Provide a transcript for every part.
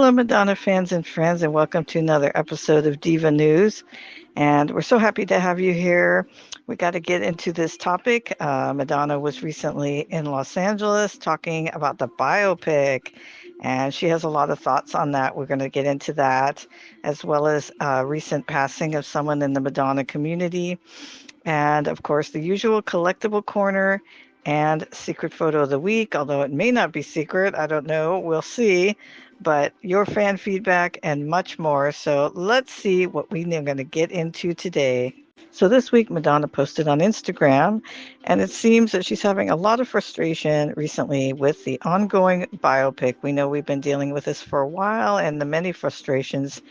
Hello, Madonna fans and friends, and welcome to another episode of Diva News. And we're so happy to have you here. We got to get into this topic. Madonna was recently in Los Angeles talking about the biopic, and she has a lot of thoughts on that. We're going to get into that, as well as recent passing of someone in the Madonna community. And of course, the usual collectible corner and secret photo of the week, although it may not be secret. I don't know. We'll see. But your fan feedback and much more. So let's see what we are going to get into today. So this week, Madonna posted on Instagram, and it seems that she's having a lot of frustration recently with the ongoing biopic. We know we've been dealing with this for a while, and the many frustrations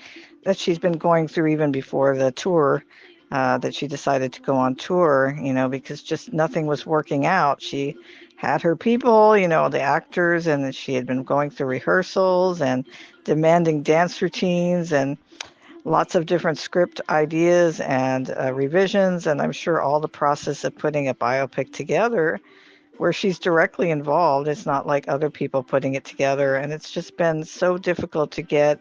that she's been going through even before the tour, that she decided to go on tour, because just nothing was working out. She had her people, the actors, and she had been going through rehearsals and demanding dance routines and lots of different script ideas and revisions. And I'm sure all the process of putting a biopic together where she's directly involved, it's not like other people putting it together. And it's just been so difficult to get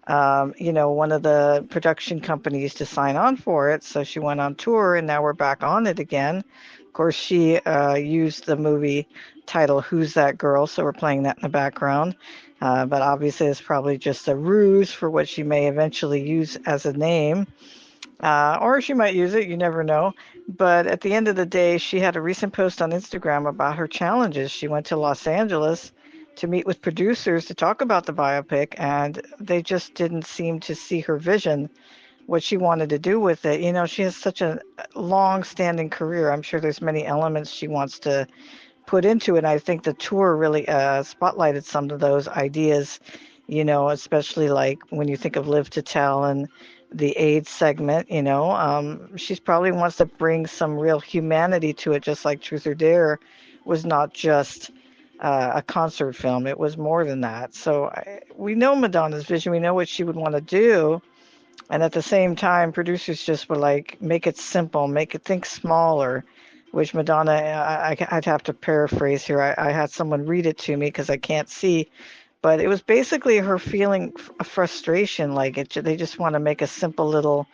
one of the production companies to sign on for it. So she went on tour, and now we're back on it again. Of course, she used the movie title, Who's That Girl? So we're playing that in the background. But obviously, it's probably just a ruse for what she may eventually use as a name. Or she might use it, you never know. But at the end of the day, she had a recent post on Instagram about her challenges. She went to Los Angeles to meet with producers to talk about the biopic, and they just didn't seem to see her vision, what she wanted to do with it. She has such a long-standing career. I'm sure there's many elements she wants to put into it. I think the tour really spotlighted some of those ideas, especially like when you think of Live to Tell and the AIDS segment, she's probably wants to bring some real humanity to it, just like Truth or Dare was not just a concert film. It was more than that. So we know Madonna's vision. We know what she would want to do. And at the same time, producers just were like, make it simple, make it think smaller, which Madonna, I'd have to paraphrase here. I had someone read it to me because I can't see, but it was basically her feeling a frustration. Like they just want to make a simple little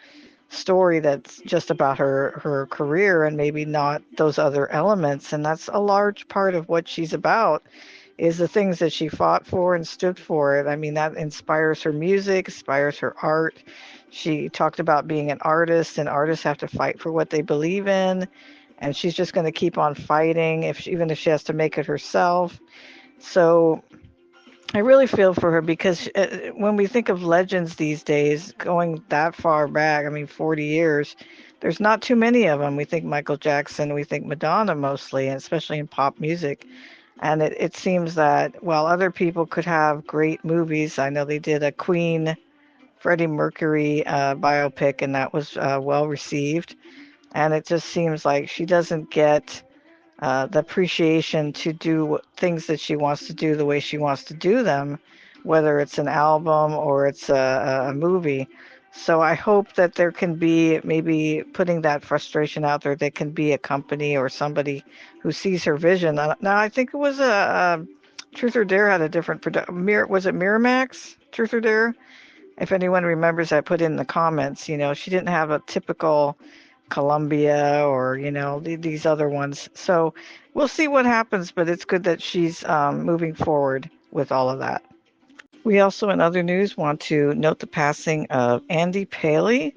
story that's just about her career and maybe not those other elements. And that's a large part of what she's about, is the things that she fought for and stood for. I mean, that inspires her music, inspires her art. She talked about being an artist, and artists have to fight for what they believe in. And she's just going to keep on fighting, even if she has to make it herself. So I really feel for her because when we think of legends these days, going that far back, I mean, 40 years, there's not too many of them. We think Michael Jackson, we think Madonna mostly, and especially in pop music. And it seems that while other people could have great movies, I know they did a Queen, Freddie Mercury biopic, and that was well received. And it just seems like she doesn't get the appreciation to do things that she wants to do the way she wants to do them, whether it's an album or it's a movie. So I hope that there can be, maybe putting that frustration out there, there can be a company or somebody who sees her vision. Now, I think it was a Truth or Dare had a different production. Was it Miramax, Truth or Dare? If anyone remembers, I put in the comments, she didn't have a typical Columbia or, these other ones. So we'll see what happens, but it's good that she's moving forward with all of that. We also, in other news, want to note the passing of Andy Paley.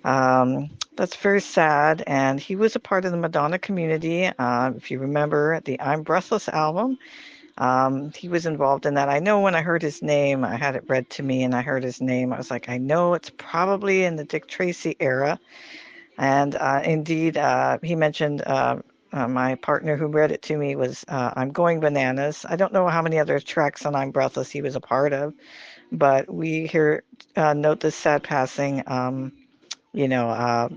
That's very sad, and he was a part of the Madonna community. If you remember the I'm Breathless album, he was involved in that. I know when I heard his name, I had it read to me, and I heard his name, I was like, I know it's probably in the Dick Tracy era. And indeed, he mentioned my partner who read it to me was I'm Going Bananas. I don't know how many other tracks on I'm Breathless he was a part of, but we here note this sad passing.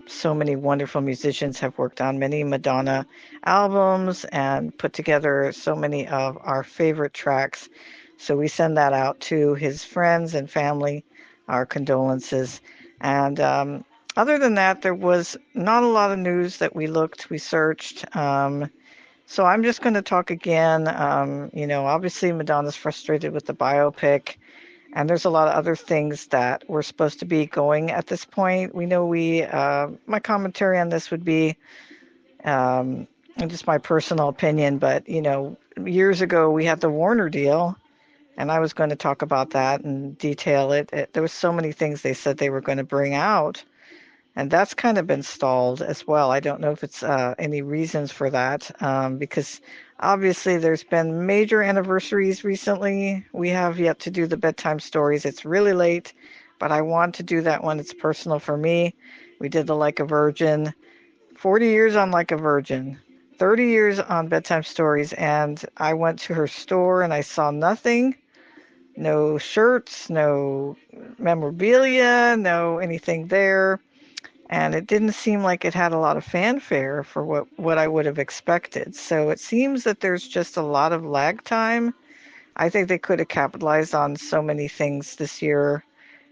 So many wonderful musicians have worked on many Madonna albums and put together so many of our favorite tracks. So we send that out to his friends and family, our condolences. And other than that, there was not a lot of news that we searched. So I'm just going to talk again. Obviously Madonna's frustrated with the biopic. And there's a lot of other things that were supposed to be going at this point. We know my commentary on this would be um, just my personal opinion, but years ago we had the Warner deal, and I was going to talk about that and detail it. There was so many things they said they were going to bring out, and that's kind of been stalled as well. I don't know if it's any reasons for that, because obviously there's been major anniversaries recently. We have yet to do the bedtime stories. It's really late, but I want to do that one. It's personal for me. We did the Like a Virgin, 40 years on Like a Virgin, 30 years on bedtime stories, and I went to her store and I saw nothing. No shirts, no memorabilia, no anything there, and it didn't seem like it had a lot of fanfare for what I would have expected. So it seems that there's just a lot of lag time. I think they could have capitalized on so many things this year,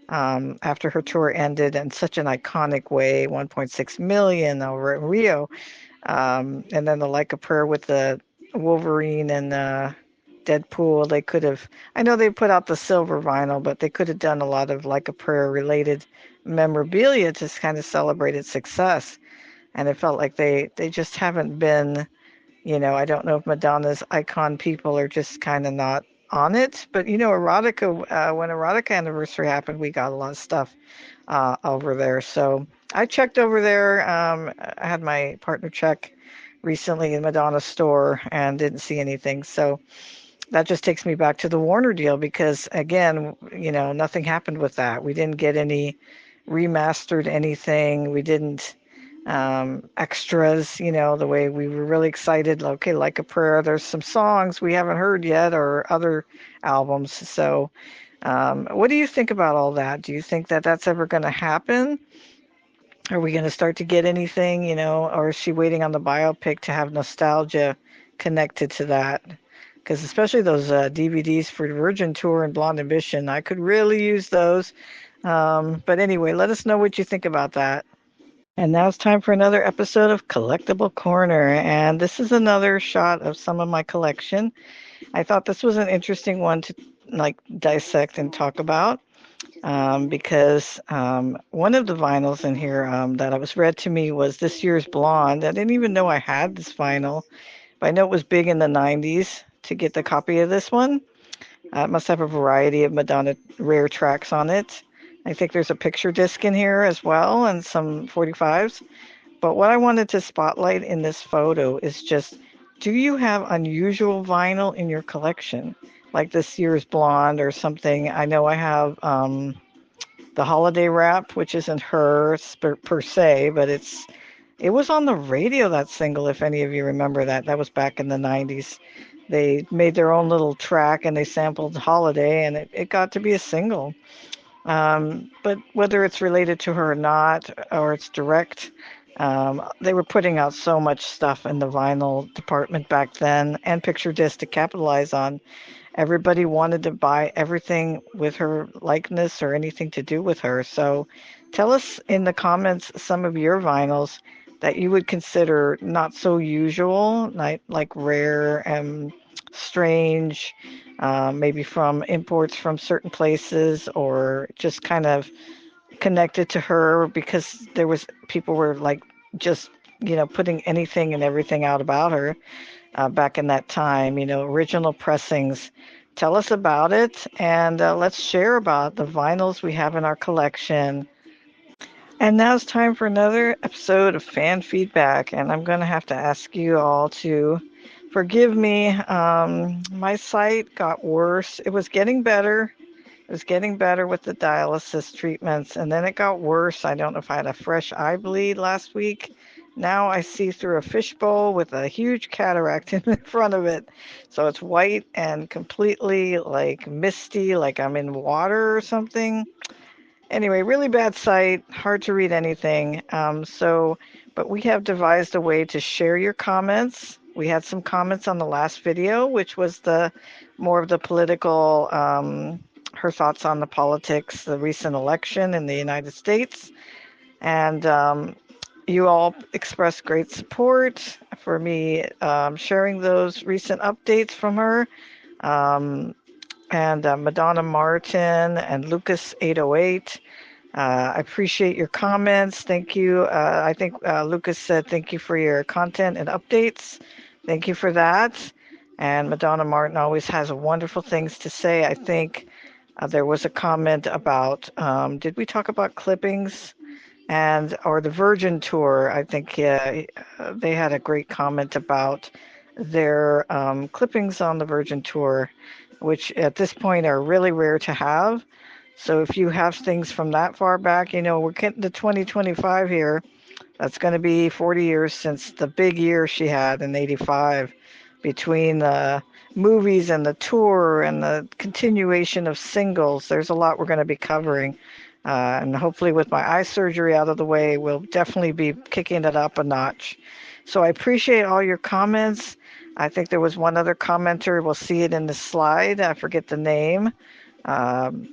after her tour ended in such an iconic way, 1.6 million over in Rio, and then the Like a Prayer with the Wolverine and Deadpool. They could have, I know they put out the silver vinyl, but they could have done a lot of Like a Prayer related memorabilia to kind of celebrate its success. And it felt like they just haven't been, I don't know if Madonna's icon people are just kind of not on it. But Erotica, when Erotica anniversary happened, we got a lot of stuff over there. So I checked over there. I had my partner check recently in Madonna's store and didn't see anything. So that just takes me back to the Warner deal because, again, nothing happened with that. We didn't get any remastered anything. We didn't extras, the way we were really excited. Okay, Like a Prayer, there's some songs we haven't heard yet or other albums. So, what do you think about all that? Do you think that that's ever going to happen? Are we going to start to get anything, or is she waiting on the biopic to have nostalgia connected to that? Because especially those DVDs for Virgin Tour and Blonde Ambition, I could really use those. But anyway, let us know what you think about that. And now it's time for another episode of Collectible Corner. And this is another shot of some of my collection. I thought this was an interesting one to dissect and talk about, because one of the vinyls in here that was read to me was this year's Blonde. I didn't even know I had this vinyl, but I know it was big in the 90s to get the copy of this one. It must have a variety of Madonna rare tracks on it. I think there's a picture disc in here as well and some 45s. But what I wanted to spotlight in this photo is just, do you have unusual vinyl in your collection? Like this year's Blonde or something. I know I have the Holiday Wrap, which isn't her per se, but it was on the radio, that single, if any of you remember that. That was back in the 90s. They made their own little track and they sampled Holiday, and it got to be a single. But whether it's related to her or not, or it's direct, they were putting out so much stuff in the vinyl department back then and picture disc to capitalize on. Everybody wanted to buy everything with her likeness or anything to do with her. So tell us in the comments some of your vinyls that you would consider not so usual, like rare and strange, maybe from imports from certain places or just kind of connected to her because there was people were like just putting anything and everything out about her back in that time, original pressings. Tell us about it, and let's share about the vinyls we have in our collection. And now it's time for another episode of fan feedback, and I'm going to have to ask you all to forgive me. My sight got worse. It was getting better. It was getting better with the dialysis treatments, and then it got worse. I don't know if I had a fresh eye bleed last week. Now I see through a fishbowl with a huge cataract in front of it. So it's white and completely like misty, like I'm in water or something. Anyway, really bad sight, hard to read anything. But we have devised a way to share your comments. We had some comments on the last video, which was the more of the political, her thoughts on the politics, the recent election in the United States. And you all expressed great support for me sharing those recent updates from her. Um, and Madonna Martin and Lucas 808. I appreciate your comments. Thank you. I think Lucas said thank you for your content and updates. Thank you for that. And Madonna Martin always has wonderful things to say. I think there was a comment about, did we talk about clippings? And or the Virgin tour, I think they had a great comment about their clippings on the Virgin tour, which at this point are really rare to have. So if you have things from that far back, we're getting to 2025 here. That's going to be 40 years since the big year she had in '85, between the movies and the tour and the continuation of singles. There's a lot we're going to be covering. And hopefully, with my eye surgery out of the way, we'll definitely be kicking it up a notch. So I appreciate all your comments. I think there was one other commenter. We'll see it in the slide. I forget the name. Um,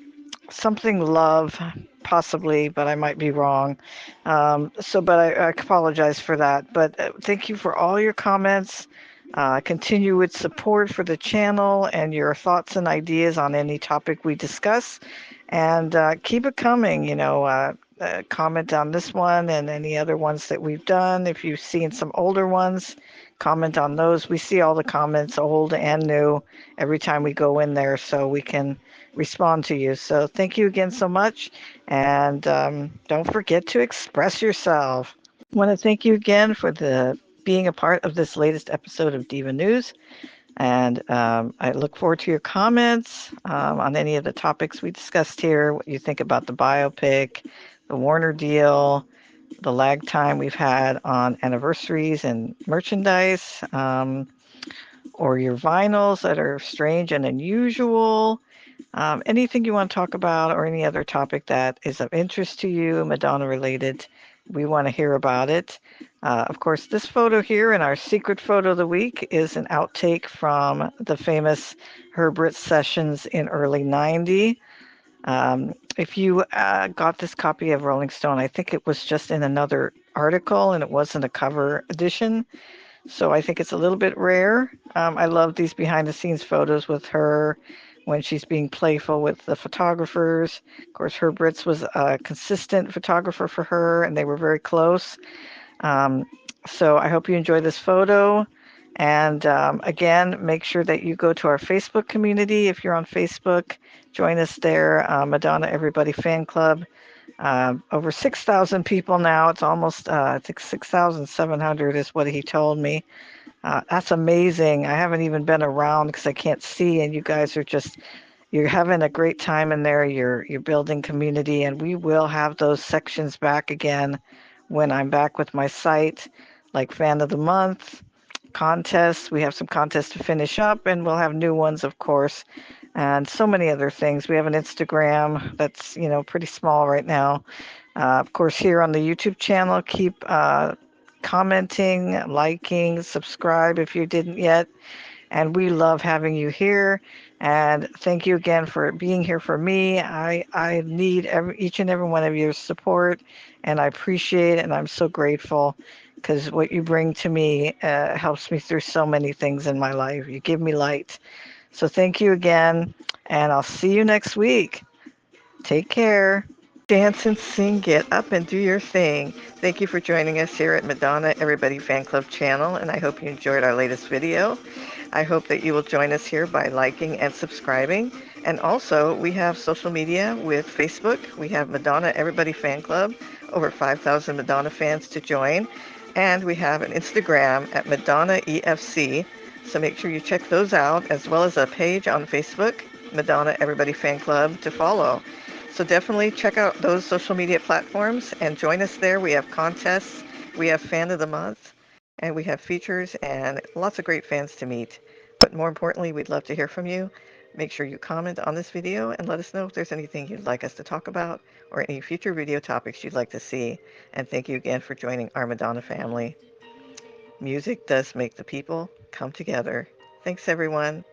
Something love, possibly, but I might be wrong. But I apologize for that. But thank you for all your comments. Continue with support for the channel and your thoughts and ideas on any topic we discuss. And keep it coming. Comment on this one and any other ones that we've done. If you've seen some older ones, comment on those. We see all the comments, old and new, every time we go in there, so we can respond to you. So thank you again so much. And don't forget to express yourself. I want to thank you again for being a part of this latest episode of Diva News. And I look forward to your comments on any of the topics we discussed here, what you think about the biopic, the Warner deal, the lag time we've had on anniversaries and merchandise, or your vinyls that are strange and unusual. Anything you want to talk about, or any other topic that is of interest to you, Madonna related, we want to hear about it. Of course, this photo here in our secret photo of the week is an outtake from the famous Herbert sessions in early '90. If you got this copy of Rolling Stone, I think it was just in another article and it wasn't a cover edition. So I think it's a little bit rare. I love these behind the scenes photos with her when she's being playful with the photographers. Of course, Herb Ritts was a consistent photographer for her, and they were very close. Um, so I hope you enjoy this photo. And again, make sure that you go to our Facebook community. If you're on Facebook, join us there, Madonna Everybody Fan Club. Over 6,000 people now. It's almost, I think 6,700 is what he told me. That's amazing. I haven't even been around because I can't see, and you guys are you're having a great time in there. You're building community, and we will have those sections back again when I'm back with my site, like Fan of the Month, contests. We have some contests to finish up, and we'll have new ones, of course, and so many other things. We have an Instagram that's, pretty small right now. Of course, here on the YouTube channel, keep commenting, liking, subscribe if you didn't yet. And we love having you here. And thank you again for being here for me. I need each and every one of your support, and I appreciate it, and I'm so grateful because what you bring to me helps me through so many things in my life. You give me light. So thank you again, and I'll see you next week. Take care. Dance and sing, get up and do your thing. Thank you for joining us here at Madonna Everybody Fan Club channel, and I hope you enjoyed our latest video. I hope that you will join us here by liking and subscribing. And also, we have social media with Facebook. We have Madonna Everybody Fan Club, over 5,000 Madonna fans to join. And we have an Instagram at Madonna EFC. So make sure you check those out, as well as a page on Facebook, Madonna Everybody Fan Club, to follow. So definitely check out those social media platforms and join us there. We have contests, we have Fan of the Month, and we have features and lots of great fans to meet. But more importantly, we'd love to hear from you. Make sure you comment on this video and let us know if there's anything you'd like us to talk about or any future video topics you'd like to see. And thank you again for joining our Madonna family. Music does make the people come together. Thanks, everyone.